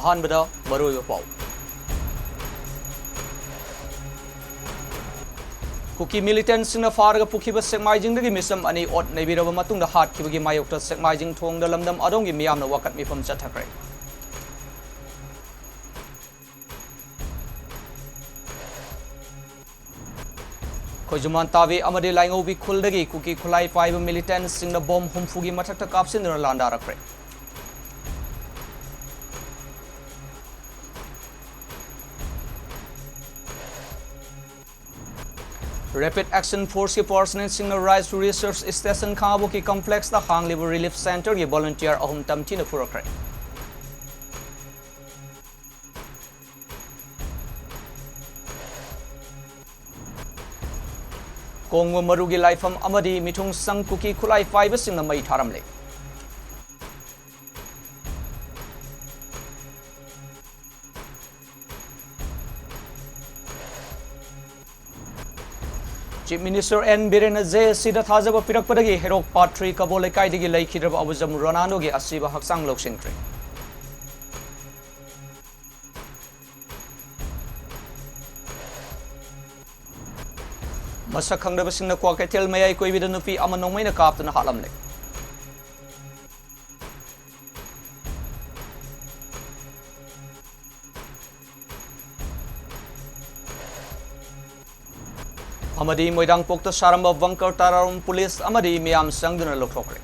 अहानबदा मरुइबा पाउ cookie militants फारग पुखिब सेकमाइजिंग मिसम अनि ओट नैबिरब मतुंग हाटखिबगी मायोक्ता सेकमाइजिंग थोंग लमदम अदोंगी मियामना वाकत मिफम चथखरे खोजुमान तावे अमदे लाइंगोबी खुलदगी कुकी खुलाई पाइब मिलिटेंट्स सिंगना बॉम्ब हुमफुगी मथक्ता कापसिनदुना लांदारखरे Rapid Action Force की पर्सनल सिंगना राइज टू रिसर्च स्टेशन खाबो की कॉम्प्लेक्स दा हांगलिबो रिलीफ सेंटर की वॉलंटियर अहम तमथिन फुरखरे कोंगो मरुगी लाइफम अमदी मिथुंग संग कुकी खुलाई फाइब सिंगना मई थारमले Chief Minister N. Biren J. Sida Thazaba Pirakpadagi Herok Patri Kabole Kaidigi Laikidrab Abuzam Ronanogi Asiba Haksang Loksintri. Masak Hangrabasing Kwakatel May Koividanupi Amanomina Captain Halamle. Amadi Moidang Pokta Saramba Vankar Tararum Police Amadi Miam Sangduna Lokokre.